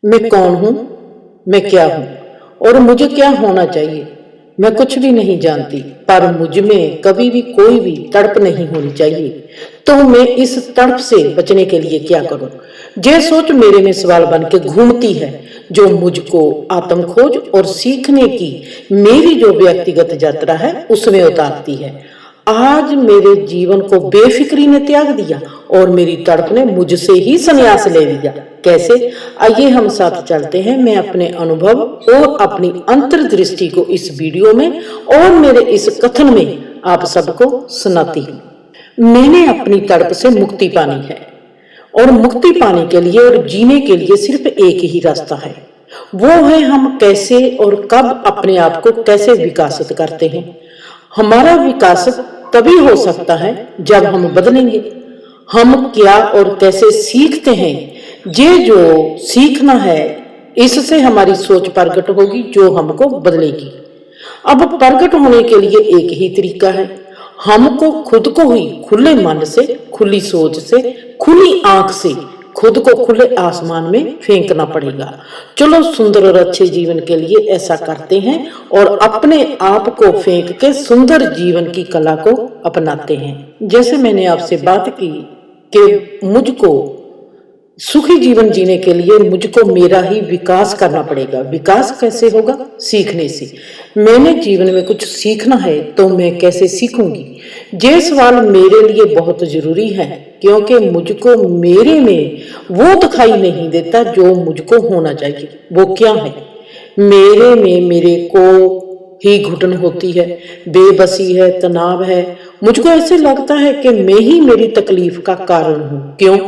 मैं कौन हूं, मैं क्या हूं और मुझे क्या होना चाहिए। मैं कुछ भी नहीं जानती, पर मुझ में कभी भी कोई भी तड़प नहीं होनी चाहिए। तो मैं इस तड़प से बचने के लिए क्या करूं? ये सोच मेरे में सवाल बन के घूमती है, जो मुझको आत्मखोज और सीखने की मेरी जो व्यक्तिगत यात्रा है उसमें उतारती है। आज मेरे जीवन को बेफिक्री ने त्याग दिया और मेरी तड़प ने मुझसे ही संन्यास ले लिया। कैसे? आइए हम साथ चलते हैं। मैं अपने अनुभव और अपनी अंतर्दृष्टि को इस वीडियो में और मेरे इस कथन में आप सबको सुनाती हूँ। मैंने अपनी तड़प से मुक्ति पानी है और मुक्ति पाने के लिए और जीने के लिए सिर्फ एक ही रास्ता है। वो है हम कैसे और कब अपने आप को कैसे विकसित करते हैं। हमारा विकास तभी हो सकता है जब हम बदलेंगे। हम क्या और कैसे सीखते हैं, ये जो सीखना है इससे हमारी सोच प्रकट होगी जो हमको बदलेगी। अब प्रकट होने के लिए एक ही तरीका है, हमको खुद को ही खुले मन से, खुली सोच से, खुली आंख से खुद को खुले आसमान में फेंकना पड़ेगा। चलो सुंदर और अच्छे जीवन के लिए ऐसा करते हैं और अपने आप को फेंक के सुंदर जीवन की कला को अपनाते हैं। जैसे मैंने आपसे बात की कि मुझको सुखी जीवन जीने के लिए मुझको मेरा ही विकास करना पड़ेगा। विकास कैसे होगा? सीखने से। मैंने जीवन में कुछ सीखना है तो मैं कैसे सीखूंगी? ये सवाल मेरे लिए बहुत जरूरी है, क्योंकि मुझको मेरे में वो दिखाई नहीं देता जो मुझको होना चाहिए। वो क्या है? मेरे में मेरे को ही घुटन होती है, बेबसी है, तनाव है। मुझको ऐसे लगता है कि मैं ही मेरी तकलीफ का कारण हूं। क्यों?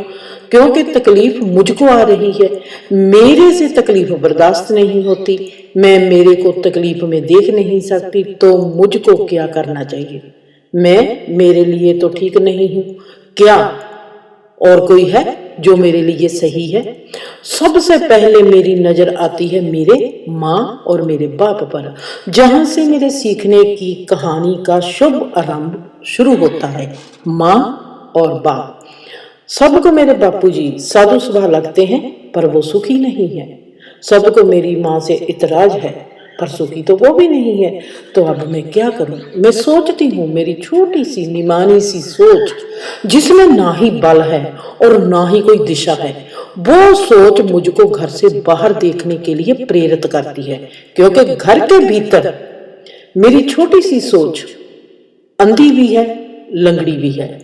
क्योंकि तकलीफ मुझको आ रही है, मेरे से तकलीफ बर्दाश्त नहीं होती, मैं मेरे को तकलीफ में देख नहीं सकती। तो मुझको क्या करना चाहिए? मैं मेरे लिए तो ठीक नहीं हूं, क्या और कोई है जो मेरे लिए सही है? सबसे पहले मेरी नजर आती है मेरे माँ और मेरे बाप पर, जहां से मेरे सीखने की कहानी का शुभ आरंभ शुरू होता है। माँ और बाप। सबको मेरे बापूजी साधु स्वभाव लगते हैं, पर वो सुखी नहीं है। सबको मेरी माँ से इतराज है, पर सुखी तो वो भी नहीं है। तो अब मैं क्या करूं? मैं सोचती हूँ, मेरी छोटी सी निमानी सी सोच, जिसमें ना ही बल है और ना ही कोई दिशा है, वो सोच मुझको घर से बाहर देखने के लिए प्रेरित करती है। क्योंकि घर के भीतर मेरी छोटी सी सोच अंधी भी है, लंगड़ी भी है।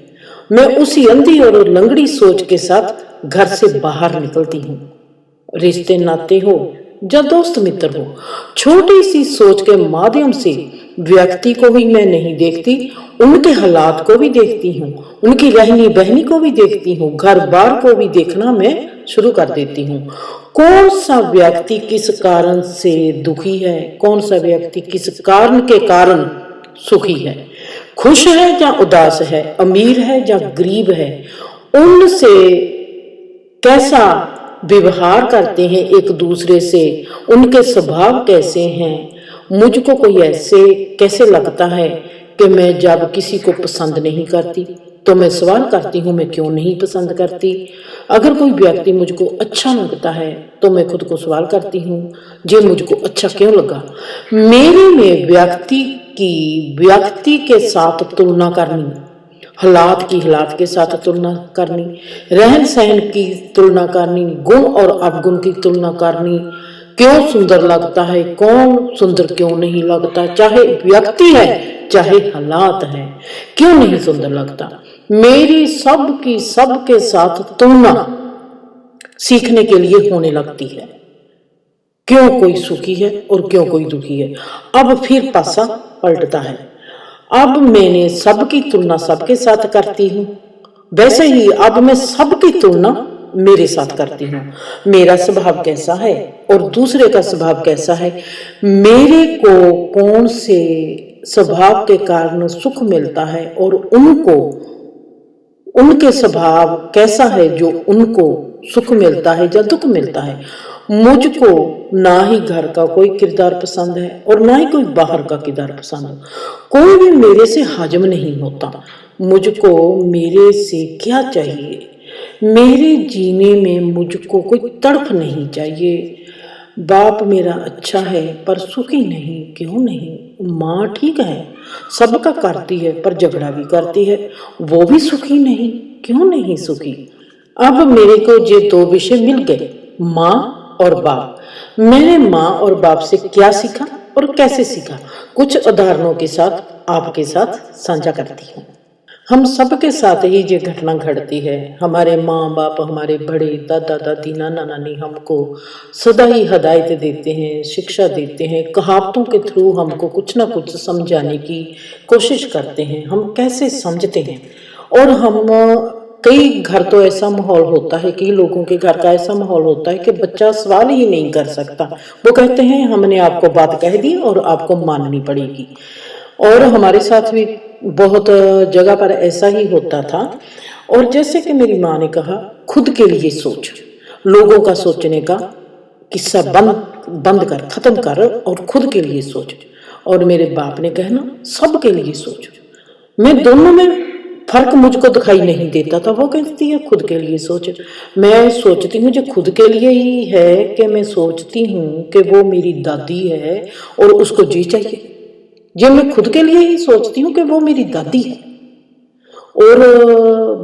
मैं उसी अंधी और लंगड़ी सोच के साथ घर से बाहर निकलती हूँ। रिश्ते नाते हो या दोस्त मित्र हो, छोटी सी सोच के माध्यम से व्यक्ति को भी मैं नहीं देखती, उनके हालात को भी देखती हूँ, उनकी रहनी बहनी को भी देखती हूँ, घर बार को भी देखना मैं शुरू कर देती हूँ। कौन सा व्यक्ति किस कारण से दुखी है, कौन सा व्यक्ति किस कारण के कारण सुखी है, खुश है या उदास है, अमीर है या गरीब है, उनसे कैसा व्यवहार करते हैं एक दूसरे से, उनके स्वभाव कैसे हैं। मुझको कोई ऐसे कैसे लगता है कि मैं जब किसी को पसंद नहीं करती तो मैं सवाल करती हूँ मैं क्यों नहीं पसंद करती। अगर कोई व्यक्ति मुझको अच्छा लगता है तो मैं खुद को सवाल करती हूँ ये मुझको अच्छा क्यों लगा। मेरे में व्यक्ति के साथ तुलना करनी, हालात की हालात के साथ तुलना करनी, रहन सहन की तुलना करनी, गुण और अवगुण की तुलना करनी, क्यों सुंदर लगता है, कौन सुंदर क्यों नहीं लगता, चाहे व्यक्ति है चाहे हालात है, क्यों नहीं सुंदर लगता। मेरी सबके साथ तुलना सीखने के लिए होने लगती है, क्यों कोई सुखी है और क्यों कोई दुखी है। अब फिर पासा पलटता है, अब मैंने सबकी तुलना सबके साथ करती हूँ, वैसे ही अब मैं सबकी तुलना मेरे साथ करती हूँ। मेरा स्वभाव कैसा है और दूसरे का स्वभाव कैसा है, मेरे को कौन से स्वभाव के कारण सुख मिलता है और उनको उनके स्वभाव कैसा है जो उनको सुख मिलता है या दुख मिलता है। मुझको ना ही घर का कोई किरदार पसंद है और ना ही कोई बाहर का किरदार पसंद है। कोई भी मेरे से हजम नहीं होता। मुझको मेरे से क्या चाहिए, मेरे जीने में मुझको कोई तड़प नहीं चाहिए। बाप मेरा अच्छा है पर सुखी नहीं, क्यों नहीं? माँ ठीक है, सबका करती है पर झगड़ा भी करती है, वो भी सुखी नहीं, क्यों नहीं सुखी? अब मेरे को ये दो विषय मिल गए, माँ और बाप। मैंने माँ और बाप से क्या सीखा और कैसे सीखा, कुछ उदाहरणों के साथ आपके साथ साझा करती हूँ। हम सबके साथ ही ये घटना घटती है। हमारे माँ बाप, हमारे बड़े दादा दादी, नाना नानी हमको सदा ही हदायत देते हैं, शिक्षा देते हैं, कहावतों के थ्रू हमको कुछ ना कुछ समझाने की कोशिश करते हैं। हम कैसे समझते हैं, और हम कई घर तो ऐसा माहौल होता है, कई लोगों के घर का ऐसा माहौल होता है कि बच्चा सवाल ही नहीं कर सकता। वो कहते हैं हमने आपको बात कह दी और आपको माननी पड़ेगी। और हमारे साथ भी बहुत जगह पर ऐसा ही होता था। और जैसे कि मेरी माँ ने कहा, खुद के लिए सोच, लोगों का सोचने का किस्सा बंद बंद कर, खत्म कर और खुद के लिए सोच। और मेरे बाप ने कहना, सबके लिए सोच। मैं दोनों में फर्क मुझको दिखाई नहीं देता था। वो कहती है खुद के लिए सोच। मैं सोचती हूँ जो खुद के लिए ही है कि मैं सोचती हूँ कि वो मेरी दादी है और उसको जी चाहिए। ये मैं खुद के लिए ही सोचती हूँ कि वो मेरी दादी है। और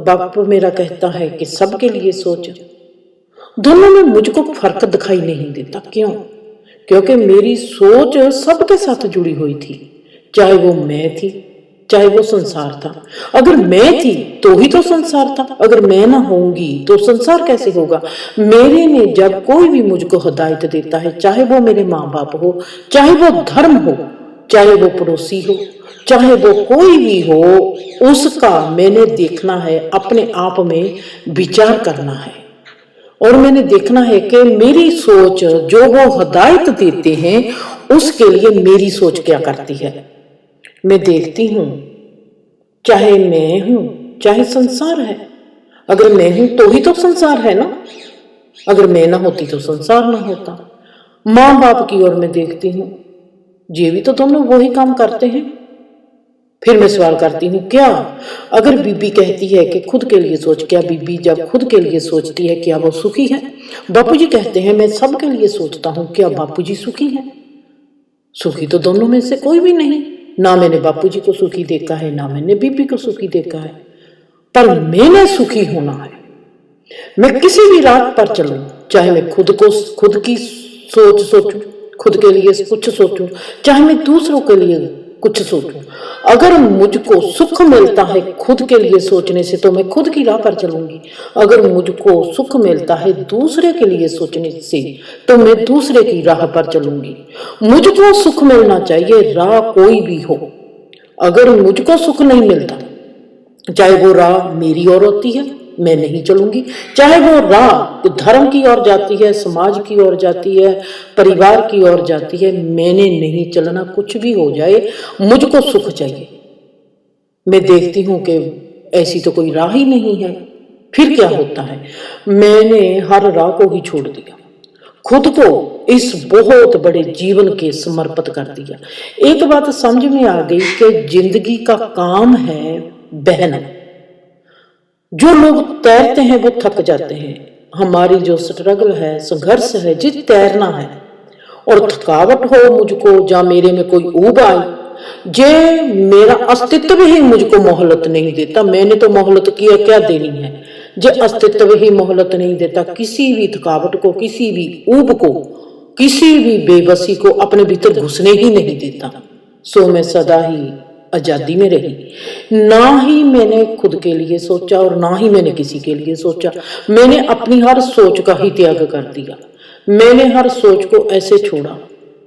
बाप मेरा कहता है कि सबके लिए सोच। दोनों में मुझको फर्क दिखाई नहीं देता। क्यों? क्योंकि मेरी सोच सबके साथ जुड़ी हुई थी, चाहे वो मैं थी, चाहे वो संसार था। अगर मैं थी तो ही तो संसार था, अगर मैं ना होंगी तो संसार कैसे होगा? मेरे में जब कोई भी मुझको हिदायत देता है, चाहे वो मेरे माँ बाप हो, चाहे वो धर्म हो, चाहे वो पड़ोसी हो, चाहे वो कोई भी हो, उसका मैंने देखना है, अपने आप में विचार करना है। और मैंने देखना है कि मेरी सोच जो वो हिदायत देते हैं उसके लिए मेरी सोच क्या करती है। मैं देखती हूँ, चाहे मैं हूं चाहे संसार है। अगर मैं हूं तो ही तो संसार है ना, अगर मैं ना होती तो संसार ना होता। माँ बाप की ओर मैं देखती हूँ, ये भी तो दोनों वही काम करते हैं। फिर मैं सवाल करती हूँ, क्या अगर बीबी कहती है कि खुद के लिए सोच, क्या बीबी जब खुद के लिए सोचती है क्या वो सुखी है? बापूजी कहते हैं मैं सबके लिए सोचता हूँ, क्या बापूजी सुखी है? सुखी तो दोनों में से कोई भी नहीं। ना मैंने बापूजी को सुखी देखा है, ना मैंने बीबी को सुखी देखा है। पर मैंने सुखी होना है। मैं किसी भी राह पर चलूं, चाहे मैं खुद की सोच सोचूं, खुद के लिए कुछ सोचूं, चाहे मैं दूसरों के लिए कुछ सोचूं। अगर मुझको सुख मिलता है खुद के लिए सोचने से तो मैं खुद की राह पर चलूंगी। अगर मुझको सुख मिलता है दूसरे के लिए सोचने से तो मैं दूसरे की राह पर चलूंगी। मुझको सुख मिलना चाहिए, राह कोई भी हो। अगर मुझको सुख नहीं मिलता, चाहे वो राह मेरी ओर होती है, मैं नहीं चलूंगी। चाहे वो राह धर्म की ओर जाती है, समाज की ओर जाती है, परिवार की ओर जाती है, मैंने नहीं चलना। कुछ भी हो जाए, मुझको सुख चाहिए। मैं देखती हूं कि ऐसी तो कोई राह ही नहीं है। फिर क्या होता है, मैंने हर राह को ही छोड़ दिया, खुद को इस बहुत बड़े जीवन के समर्पित कर दिया। एक बात समझ में आ गई कि जिंदगी का काम है बहना। जो लोग तैरते हैं वो थक जाते हैं। हमारी जो स्ट्रगल है, संघर्ष है, जी तैरना है। और थकावट हो मुझको, या मेरे में कोई ऊब आई, जे मेरा अस्तित्व ही मुझको मोहलत नहीं देता। मैंने तो मोहलत किया क्या देनी है, जे अस्तित्व ही मोहलत नहीं देता किसी भी थकावट को, किसी भी ऊब को, किसी भी बेबसी को अपने भीतर घुसने ही नहीं देता। सो मैं सदा ही आजादी में रही। ना ही मैंने खुद के लिए सोचा और ना ही मैंने किसी के लिए सोचा। मैंने अपनी हर सोच का ही त्याग कर दिया। मैंने हर सोच को ऐसे छोड़ा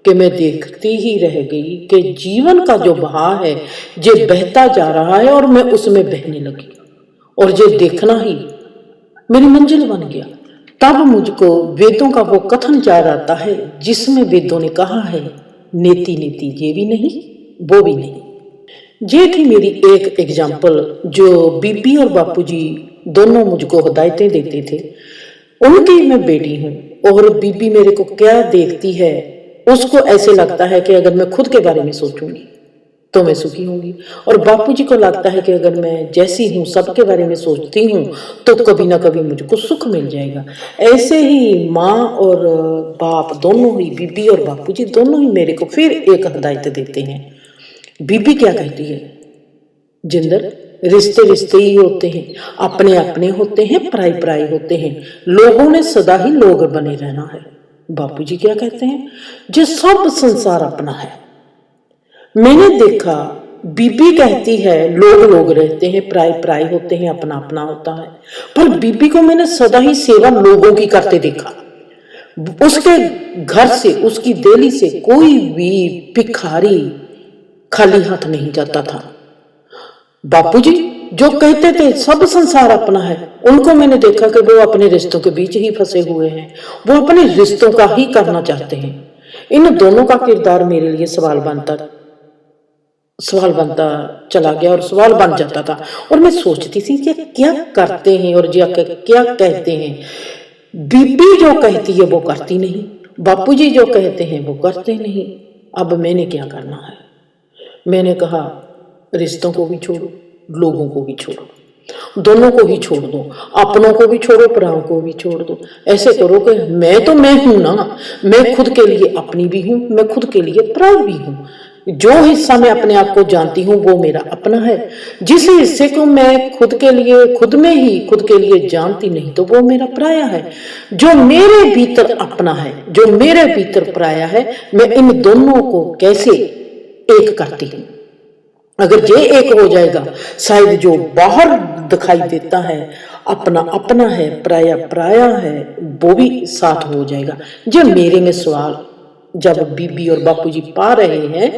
कि मैं देखती ही रह गई कि जीवन का जो बहाव है ये बहता जा रहा है और मैं उसमें बहने लगी, और ये देखना ही मेरी मंजिल बन गया। तब मुझको वेदों का वो कथन याद आता है जिसमें वेदों ने कहा है, नेति नेति ये भी नहीं वो भी नहीं। ये थी मेरी एक एग्जाम्पल जो बीबी और बापूजी दोनों मुझको हिदायतें देते थे। उनकी मैं बेटी हूँ, और बीबी मेरे को क्या देखती है उसको ऐसे लगता है कि अगर मैं खुद के बारे में सोचूंगी तो मैं सुखी होंगी। और बापूजी को लगता है कि अगर मैं जैसी हूँ, सबके बारे में सोचती हूँ, तो कभी ना कभी मुझको सुख मिल जाएगा। ऐसे ही माँ और बाप दोनों ही, बीबी और बापूजी दोनों ही मेरे को फिर एक हिदायत देते हैं। बीबी क्या कहती है, जिंदर, रिश्ते रिश्ते ही होते हैं, अपने अपने होते हैं, पराई पराई होते हैं, लोगों ने सदा ही लोग बने रहना है। बापूजी क्या कहते हैं, जो सब संसार अपना है। मैंने देखा, बीबी कहती है लोग लोग रहते हैं, पराई पराई होते हैं, अपना अपना होता है, पर बीबी को मैंने सदा ही सेवा लोगों की करते देखा। उसके घर से, उसकी देली से कोई भी भिखारी खाली हाथ नहीं जाता था। बापूजी जो कहते थे सब संसार अपना है, उनको मैंने देखा कि वो अपने रिश्तों के बीच ही फंसे हुए हैं, वो अपने रिश्तों का ही करना चाहते हैं। इन दोनों का किरदार मेरे लिए सवाल चला गया और सवाल बन जाता था। और मैं सोचती थी कि क्या करते हैं और क्या कहते हैं। बीबी जो कहती है वो करती नहीं, बापूजी जो कहते हैं वो करते नहीं। अब मैंने क्या करना है? मैंने कहा, रिश्तों को भी छोड़ो, लोगों को भी छोड़ो, दोनों को ही छोड़ दो, अपनों को भी छोड़ो, पराओं को भी छोड़ दो। ऐसे करो कि मैं हूं ना, मैं खुद के लिए अपनी भी हूं, मैं खुद के लिए पराई भी हूं। जो हिस्सा मैं अपने आप को जानती हूँ वो मेरा अपना है। जिस हिस्से को मैं खुद के लिए जानती नहीं, तो वो मेरा पराया है। जो मेरे भीतर अपना है, जो मेरे भीतर पराया है, मैं इन दोनों को कैसे एक करती हूँ। अगर ये एक हो जाएगा, शायद जो बाहर दिखाई देता है अपना अपना है, पराया पराया है, वो भी साथ हो जाएगा। जो मेरे में सवाल जब बीबी और बापूजी पा रहे हैं,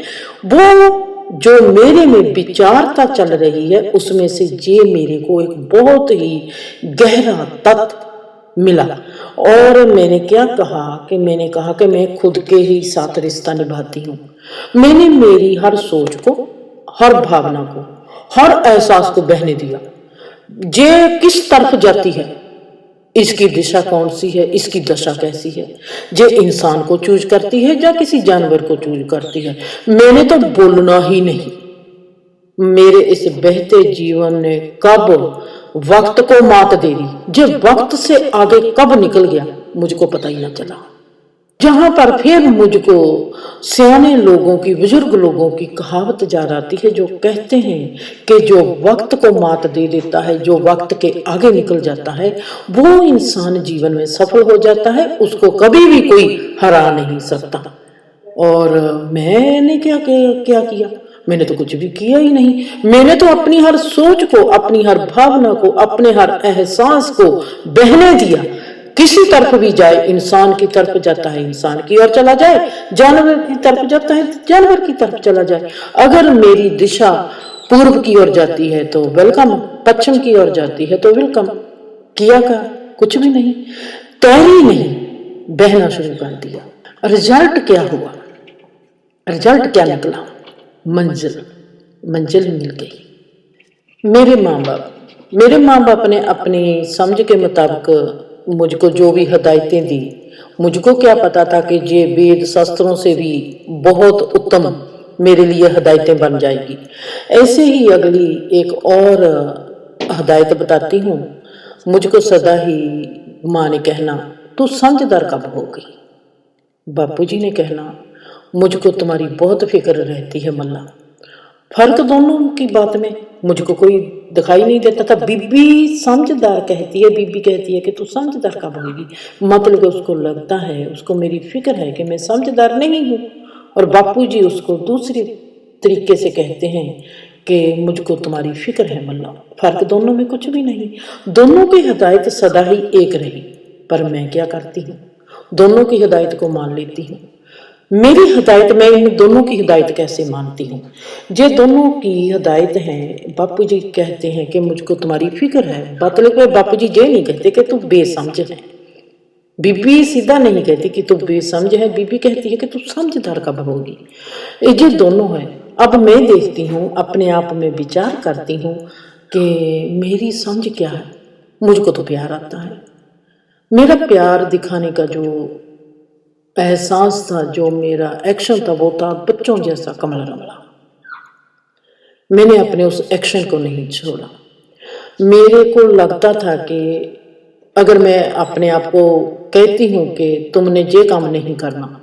वो जो मेरे में विचारता चल रही है, उसमें से ये मेरे को एक बहुत ही गहरा तत्व मिला। और मैंने क्या कहा कि मैं खुद के ही साथ रिश्ता निभाती हूँ। मैंने मेरी हर सोच को, हर भावना को, हर एहसास को बहने दिया। ये किस तरफ जाती है, इसकी दिशा कौन सी है, इसकी दशा कैसी है, ये इंसान को चूज करती है या किसी जानवर को चूज करती है। मैंने तो बोलना ही नहीं। मेरे इस बहते जीवन ने कब वक्त को मात दे दी, जब वक्त से आगे कब निकल गया मुझको पता ही ना चला। जहां पर फिर मुझको सियाने लोगों की, बुजुर्ग लोगों की कहावत याद आती है, जो कहते हैं कि जो वक्त को मात दे देता है, जो वक्त के आगे निकल जाता है, वो इंसान जीवन में सफल हो जाता है, उसको कभी भी कोई हरा नहीं सकता। और मैंने क्या किया? मैंने तो कुछ भी किया ही नहीं। मैंने तो अपनी हर सोच को, अपनी हर भावना को, अपने हर एहसास को बहने दिया। किसी तरफ भी जाए, इंसान की तरफ जाता है इंसान की ओर चला जाए, जानवर की तरफ जाता है जानवर की तरफ चला जाए। अगर मेरी दिशा पूर्व की ओर जाती है तो वेलकम, पश्चिम की ओर जाती है तो वेलकम। किया का कुछ भी नहीं, तैरी नहीं, बहना शुरू कर दिया। रिजल्ट क्या हुआ? रिजल्ट क्या निकला? मंजिल मिल गई। मेरे माँ बाप ने अपनी समझ के मुताबिक मुझको जो भी हिदायतें दी, मुझको क्या पता था कि ये वेद शास्त्रों से भी बहुत उत्तम मेरे लिए हिदायतें बन जाएगी। ऐसे ही अगली एक और हिदायत बताती हूँ। मुझको सदा ही माँ ने कहना, तू समझदार कब होगी? बापूजी ने कहना, मुझको तुम्हारी बहुत फिक्र रहती है मल्ला। फर्क दोनों की बात में मुझको कोई दिखाई नहीं देता था। बीबी समझदार कहती है, बीबी कहती है कि तू समझदार कब होगी, मतलब उसको लगता है, उसको मेरी फिक्र है कि मैं समझदार नहीं हूँ। और बापूजी उसको दूसरे तरीके से कहते हैं कि मुझको तुम्हारी फिक्र है मल्ला। फर्क दोनों में कुछ भी नहीं, दोनों की हिदायत सदा ही एक रही। पर मैं क्या करती हूँ, दोनों की हिदायत को मान लेती हूँ। मेरी हिदायत, मैं इन दोनों की हिदायत कैसे मानती हूँ? ये दोनों की हिदायत है। बापूजी कहते हैं कि मुझको तुम्हारी फिक्र है, मतलब बापूजी ये नहीं कहते कि तू बेसमझ है। बीबी सीधा नहीं कहती कि तू बेसमझ है, बीबी कहती है कि तू समझदार कब होगी। ये दोनों है। अब मैं देखती हूँ, अपने आप में विचार करती हूँ कि मेरी समझ क्या है। मुझको तो प्यार आता है। मेरा प्यार दिखाने का जो एहसास था, जो मेरा एक्शन था, वो था बच्चों जैसा कमला रमला। मैंने अपने उस एक्शन को नहीं छोड़ा। मेरे को लगता था कि अगर मैं अपने आप को कहती हूँ कि तुमने ये काम नहीं करना,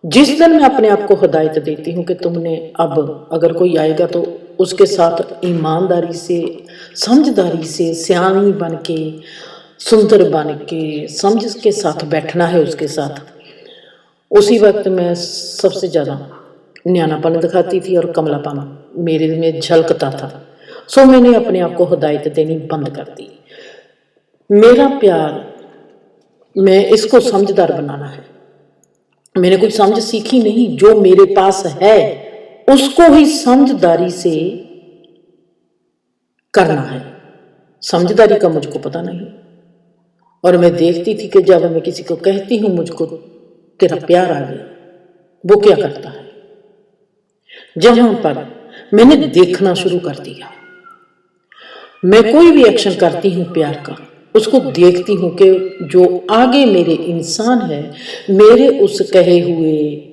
जिस दिन मैं अपने आप को हिदायत देती हूँ कि तुमने अब अगर कोई आएगा तो उसके साथ ईमानदारी से, समझदारी से, सियानी बन के, सुंदर बन के, समझ के साथ बैठना है उसके साथ, उसी वक्त मैं सबसे ज़्यादा न्यानापन दिखाती थी और कमलापन मेरे में झलकता था। सो मैंने अपने आप को हिदायत देनी बंद कर दी। मेरा प्यार, मैं इसको समझदार बनाना है। मैंने कुछ समझ सीखी नहीं, जो मेरे पास है उसको ही समझदारी से करना है। समझदारी का मुझको पता नहीं। और मैं देखती थी कि जब मैं किसी को कहती हूं मुझको तेरा प्यार आ गया, वो क्या करता है। जहां पर मैंने देखना शुरू कर दिया, मैं कोई भी एक्शन करती हूं प्यार का, उसको देखती हूं कि जो आगे मेरे इंसान है, मेरे उस कहे हुए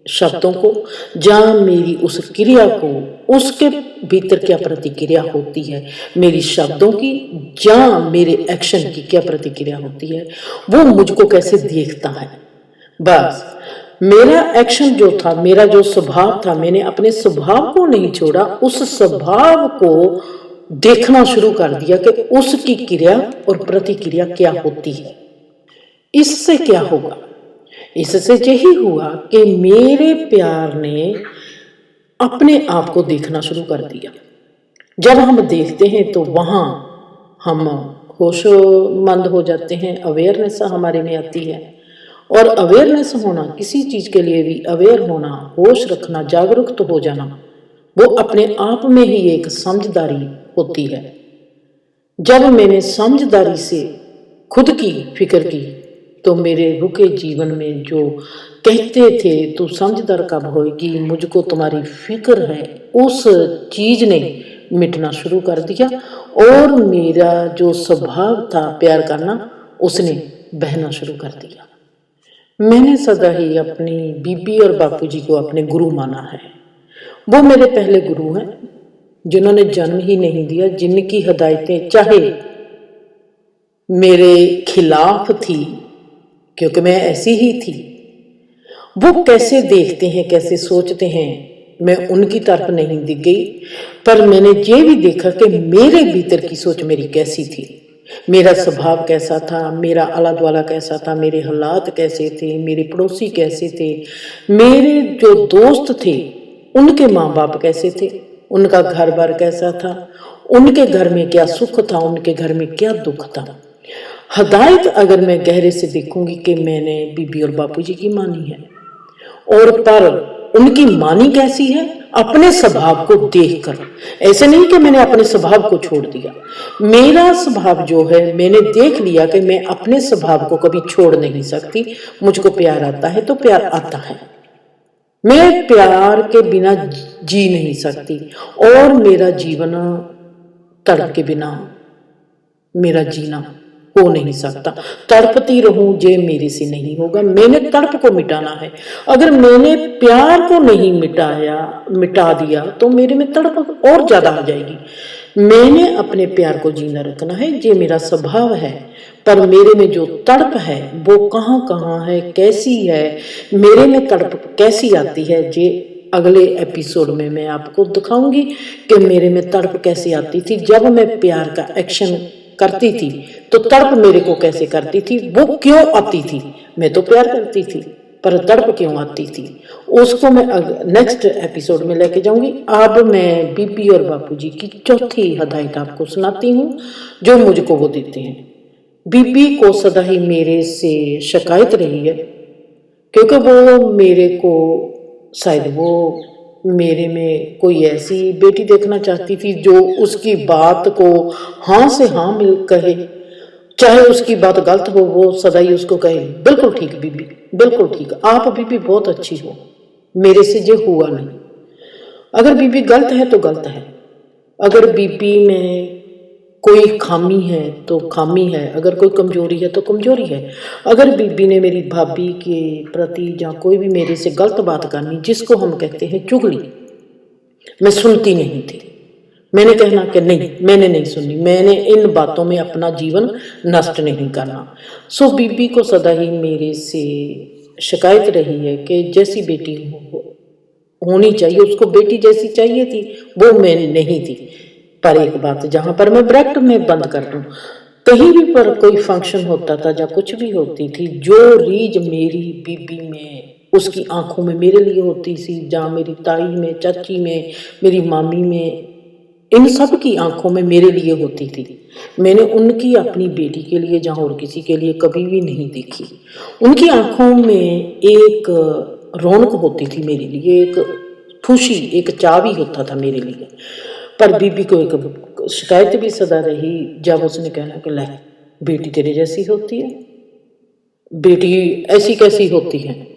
शब्दों को, जहां मेरी उस क्रिया को, उसके भीतर क्या प्रतिक्रिया होती है, मेरी शब्दों की, जहां मेरे एक्शन की क्या प्रतिक्रिया होती है, वो मुझको कैसे देखता है। बस मेरा एक्शन जो था, मेरा जो स्वभाव था, मैंने अपने स्वभाव को नहीं छोड़ा, उस स्वभाव को देखना शुरू कर दिया कि उसकी क्रिया और प्रतिक्रिया क्या होती है। इससे क्या होगा? इससे यही हुआ कि मेरे प्यार ने अपने आप को देखना शुरू कर दिया। जब हम देखते हैं तो वहां हम होशमंद हो जाते हैं, अवेयरनेस हमारे में आती है। और अवेयरनेस होना, किसी चीज के लिए भी अवेयर होना, होश रखना, जागरूक तो हो जाना, वो अपने आप में ही एक समझदारी होती है। जब मैंने समझदारी से खुद की फिक्र की तो मेरे रुके जीवन में जो कहते थे तू समझदार कब होगी, मुझको तुम्हारी फिक्र है, उस चीज ने मिटना शुरू कर दिया। और मेरा जो स्वभाव था प्यार करना, उसने बहना शुरू कर दिया। मैंने सदा ही अपनी बीबी और बापूजी को अपने गुरु माना है। वो मेरे पहले गुरु हैं, जिन्होंने जन्म ही नहीं दिया, जिनकी हिदायतें चाहे मेरे खिलाफ थी, क्योंकि मैं ऐसी ही थी, वो कैसे देखते हैं, कैसे सोचते हैं, मैं उनकी तरफ नहीं दिख गई। पर मैंने ये भी देखा कि मेरे भीतर की सोच मेरी कैसी थी, मेरा स्वभाव कैसा था, मेरा आला दुआला कैसा था, मेरे हालात कैसे थे, मेरे पड़ोसी कैसे थे, मेरे जो दोस्त थे उनके माँ बाप कैसे थे, उनका घर बार कैसा था, उनके घर में क्या सुख था, उनके घर में क्या दुख था। हिदायत अगर मैं गहरे से देखूंगी कि मैंने बीबी और बापूजी की मानी है, और पर उनकी मानी कैसी है, अपने स्वभाव को देखकर। ऐसे नहीं कि मैंने अपने स्वभाव को छोड़ दिया। मेरा स्वभाव जो है, मैंने देख लिया कि मैं अपने स्वभाव को कभी छोड़ नहीं सकती। मुझको प्यार आता है तो प्यार आता है, मैं प्यार के बिना जी नहीं सकती। और मेरा जीवन तड़प के बिना मेरा जीना हो नहीं सकता। तड़पती रहूं जे मेरे से नहीं होगा। मैंने तड़प को मिटाना है। अगर मैंने प्यार को नहीं मिटा दिया तो मेरे में तड़प और ज्यादा आ जाएगी। मैंने अपने प्यार को जिंदा रखना है, ये मेरा स्वभाव है। पर मेरे में जो तड़प है वो कहाँ कहाँ है, कैसी है, मेरे में तड़प कैसी आती है, ये अगले एपिसोड में मैं आपको दिखाऊंगी कि मेरे में तड़प कैसी आती थी। जब मैं प्यार का एक्शन करती थी तो तड़प मेरे को कैसे करती थी, वो क्यों आती थी। मैं तो प्यार करती थी पर तड़प क्यों आती थी, उसको मैं नेक्स्ट एपिसोड में लेके जाऊंगी। अब मैं बीबी और बापूजी की चौथी हिदायत आपको सुनाती हूँ जो मुझको वो देते हैं। बीबी को सदा ही मेरे से शिकायत रही है, क्योंकि वो मेरे को, शायद वो मेरे में कोई ऐसी बेटी देखना चाहती थी जो उसकी बात को हाँ से हाँ मिल कहे, चाहे उसकी बात गलत हो वो सदा ही उसको कहे बिल्कुल ठीक बीबी, बिल्कुल ठीक, आप बीबी बहुत अच्छी हो, मेरे से ये हुआ नहीं। अगर बीबी गलत है तो गलत है, अगर बीबी में कोई खामी है तो खामी है, अगर कोई कमजोरी है तो कमजोरी है। अगर बीबी ने मेरी भाभी के प्रति या कोई भी मेरे से गलत बात करनी, जिसको हम कहते हैं चुगली, मैं सुनती नहीं थी। मैंने कहना कि नहीं, मैंने नहीं सुननी, मैंने इन बातों में अपना जीवन नष्ट नहीं करना। सो बीबी को सदा ही मेरे से शिकायत रही है कि जैसी बेटी होनी चाहिए, उसको बेटी जैसी चाहिए थी, वो मैं नहीं थी। पर एक बात, जहां पर मैं ब्रैकेट में बंद कर दूं, कहीं भी पर कोई फंक्शन होता था या कुछ भी होती थी, जो रीझ मेरी बीबी में, उसकी आंखों में मेरे लिए होती थी, जहाँ मेरी ताई में, चाची में, मेरी मामी में, इन सब की आंखों में मेरे लिए होती थी, मैंने उनकी अपनी बेटी के लिए जहाँ और किसी के लिए कभी भी नहीं देखी। उनकी आंखों में एक रौनक होती थी मेरे लिए, एक खुशी, एक चाव ही होता था मेरे लिए। पर बीबी को एक शिकायत भी सदा रही, जब उसने कहना कि ले, बेटी तेरे जैसी होती है, बेटी ऐसी कैसी होती है।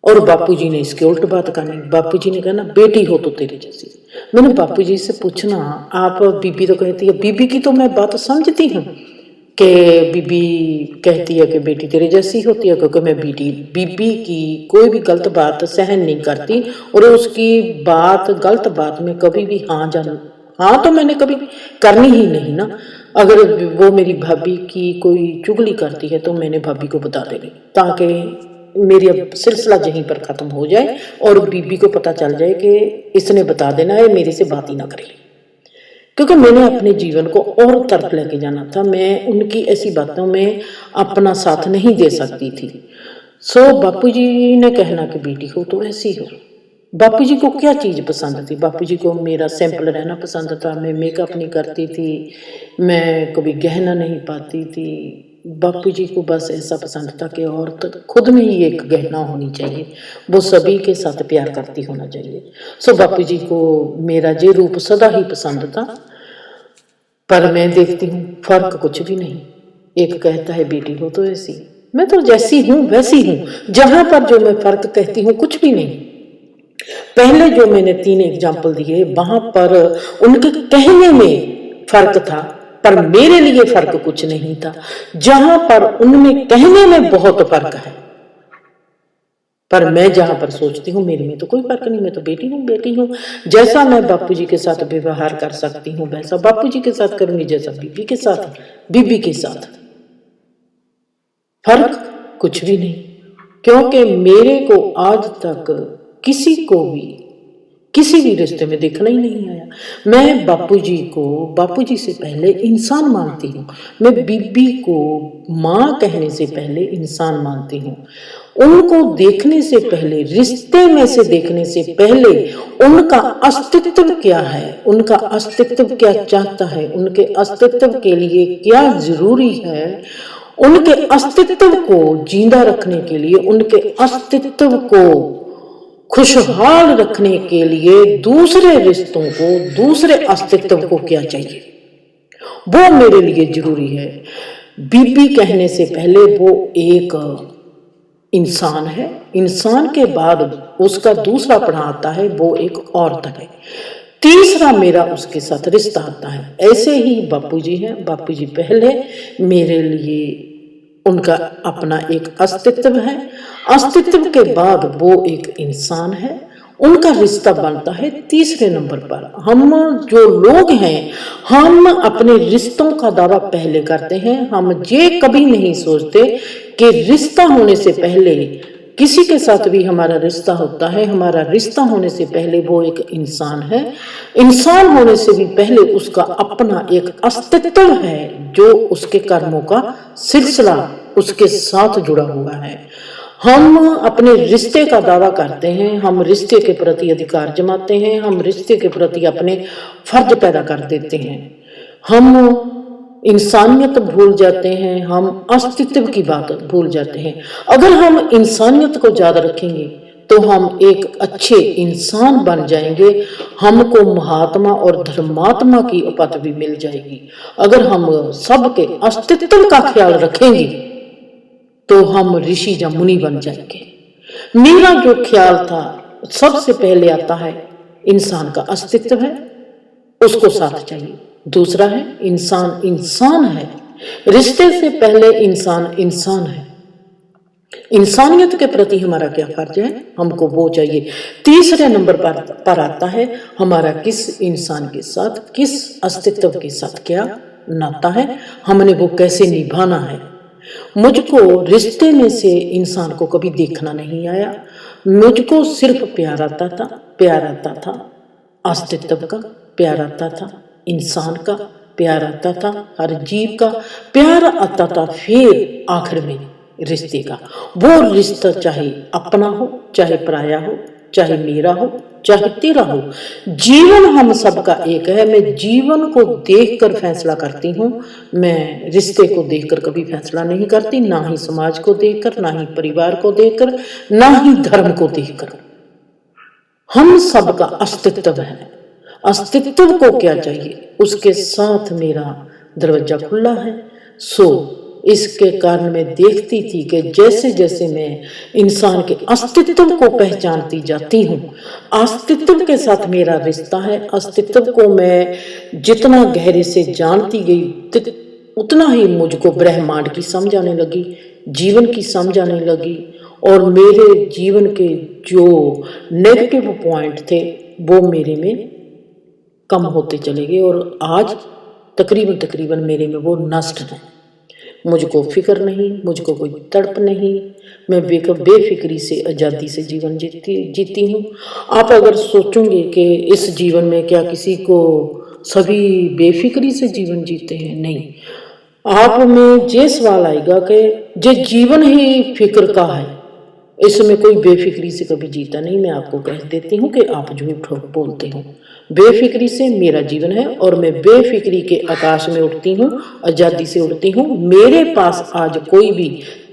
और बापूजी ने इसके उल्ट बात करनी, बापूजी ने कहना बेटी हो तो तेरे जैसी। मैंने बापूजी से पूछना, आप, बीबी तो कहती है, बीबी की तो मैं बात समझती हूँ कि बीबी कहती है कि बेटी तेरे जैसी होती है, क्योंकि मैं बीबी की कोई भी गलत बात सहन नहीं करती, और उसकी बात, गलत बात में कभी भी हाँ तो मैंने कभी करनी ही नहीं ना। अगर वो मेरी भाभी की कोई चुगली करती है तो मैंने भाभी को बता देनी, ताकि मेरी अब सिलसिला यहीं पर खत्म हो जाए और बीबी को पता चल जाए कि इसने बता देना है, मेरे से बात ही ना करे। क्योंकि मैंने अपने जीवन को और तरफ लेके जाना था, मैं उनकी ऐसी बातों में अपना साथ नहीं दे सकती थी। सो बापूजी ने कहना कि बेटी हो तो ऐसी हो। बापूजी को क्या चीज़ पसंद थी? बापूजी को मेरा सिंपल रहना पसंद था, मैं मेकअप नहीं करती थी, मैं कभी गहना नहीं पाती थी। बापूजी को बस ऐसा पसंद था कि औरत खुद में ही एक गहना होनी चाहिए, वो सभी के साथ प्यार करती होना चाहिए। सो बापूजी को मेरा ये रूप सदा ही पसंद था। पर मैं देखती हूँ फर्क कुछ भी नहीं। एक कहता है बेटी हो तो ऐसी, मैं तो जैसी हूँ वैसी हूँ। जहां पर जो मैं फर्क कहती हूँ कुछ भी नहीं। पहले जो मैंने 3 एग्जाम्पल दिए, वहां पर उनके कहने में फर्क था, पर मेरे लिए फर्क कुछ नहीं था। जहां पर उनमें कहने में बहुत फर्क है, पर मैं जहां पर सोचती हूँ मेरे में तो कोई फर्क नहीं, मैं तो बेटी हूँ, बेटी हूँ। जैसा मैं बापूजी के साथ व्यवहार कर सकती हूँ वैसा बापूजी के साथ करूंगी, जैसा बीबी के साथ, बीबी के साथ। फर्क कुछ भी नहीं, क्योंकि मेरे को आज तक किसी को भी किसी भी रिश्ते में देखना ही नहीं आया। मैं बापूजी को बापूजी से पहले इंसान मानती हूँ। मैं बीबी को माँ कहने से पहले इंसान मानती हूँ। उनको देखने से पहले, रिश्ते में से देखने से पहले उनका अस्तित्व क्या है, उनका अस्तित्व क्या चाहता है, उनके अस्तित्व के लिए क्या जरूरी है, उनके अस्तित्व को जिंदा रखने के लिए, उनके अस्तित्व को खुशहाल रखने के लिए दूसरे रिश्तों को, दूसरे अस्तित्व को क्या चाहिए, वो मेरे लिए जरूरी है। बीबी कहने से पहले वो एक इंसान है, इंसान के बाद उसका दूसरा पड़ा आता है, वो एक औरत है, तीसरा मेरा उसके साथ रिश्ता आता है। ऐसे ही बापूजी हैं, बापूजी पहले मेरे लिए उनका अपना एक अस्तित्व है, अस्तित्व के बाद वो एक इंसान है, उनका रिश्ता बनता है तीसरे नंबर पर। हम जो लोग हैं, हम अपने रिश्तों का दावा पहले करते हैं। हम ये कभी नहीं सोचते कि रिश्ता होने से पहले, किसी के साथ भी हमारा रिश्ता होता है, हमारा रिश्ता होने से पहले वो एक इंसान है, इंसान होने से भी पहले उसका अपना एक अस्तित्व है, जो उसके कर्मों का सिलसिला उसके साथ जुड़ा हुआ है। हम अपने रिश्ते का दावा करते हैं, हम रिश्ते के प्रति अधिकार जमाते हैं, हम रिश्ते के प्रति अपने फर्ज पैदा कर देते हैं, हम इंसानियत भूल जाते हैं, हम अस्तित्व की बात भूल जाते हैं। अगर हम इंसानियत को याद रखेंगे तो हम एक अच्छे इंसान बन जाएंगे, हमको महात्मा और धर्मात्मा की उपाधि भी मिल जाएगी। अगर हम सबके अस्तित्व का ख्याल रखेंगे तो हम ऋषि या मुनि बन जाएंगे। मेरा जो ख्याल था, सबसे पहले आता है इंसान का अस्तित्व है, उसको साथ चाहिए। दूसरा है इंसान इंसान है, रिश्ते से पहले इंसान इंसान है। इंसानियत के प्रति हमारा क्या फर्ज है, हमको वो चाहिए। तीसरे नंबर पर आता है हमारा किस इंसान के साथ, किस अस्तित्व के साथ क्या नाता है, हमने वो कैसे निभाना है। मुझको रिश्ते में से इंसान को कभी देखना नहीं आया, मुझको सिर्फ प्यार आता था अस्तित्व का, प्यार आता था इंसान का, प्यार आता था हर जीव का, प्यार आता था फिर आखिर में रिश्ते का। वो रिश्ता चाहे अपना हो, चाहे पराया हो, चाहे मेरा हो, चाहे तेरा हो, जीवन हम सबका एक है। मैं जीवन को देखकर फैसला करती हूँ, मैं रिश्ते को देखकर कभी फैसला नहीं करती, ना ही समाज को देखकर, ना ही परिवार को देखकर, ना ही धर्म को देखकर। हम सबका अस्तित्व है, अस्तित्व को क्या चाहिए, उसके साथ मेरा दरवाजा खुला है। सो इसके कारण मैं देखती थी कि जैसे जैसे मैं इंसान के अस्तित्व को पहचानती जाती हूँ, अस्तित्व के साथ मेरा रिश्ता है, अस्तित्व को मैं जितना गहरे से जानती गई उतना ही मुझको ब्रह्मांड की समझ आने लगी, जीवन की समझ आने लगी, और मेरे जीवन के जो नेगेटिव पॉइंट थे वो मेरे में कम होते चले गए, और आज तकरीबन मेरे में वो नष्ट है। मुझको फिक्र नहीं, मुझको कोई तड़प नहीं, मैं बेफिक्री से आज़ादी से जीवन जीती हूँ। आप अगर सोचोगे कि इस जीवन में क्या किसी को सभी बेफिक्री से जीवन जीते हैं, नहीं। आप में ये सवाल आएगा कि ये जीवन ही फिक्र का है, इसमें कोई बेफिक्री से कभी जीता नहीं। मैं आपको कह देती हूँ कि आप झूठ बोलते हो। बेफिक्री से मेरा जीवन है, और मैं बेफिक्री के आकाश में उड़ती हूँ, आजादी से उड़ती हूँ। मेरे पास आज कोई भी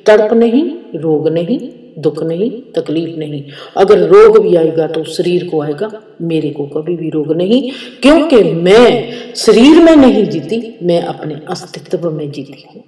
तड़प नहीं, रोग नहीं, दुख नहीं, तकलीफ नहीं। अगर रोग भी आएगा तो शरीर को आएगा, मेरे को कभी भी रोग नहीं, क्योंकि मैं शरीर में नहीं जीती, मैं अपने अस्तित्व में जीती हूँ।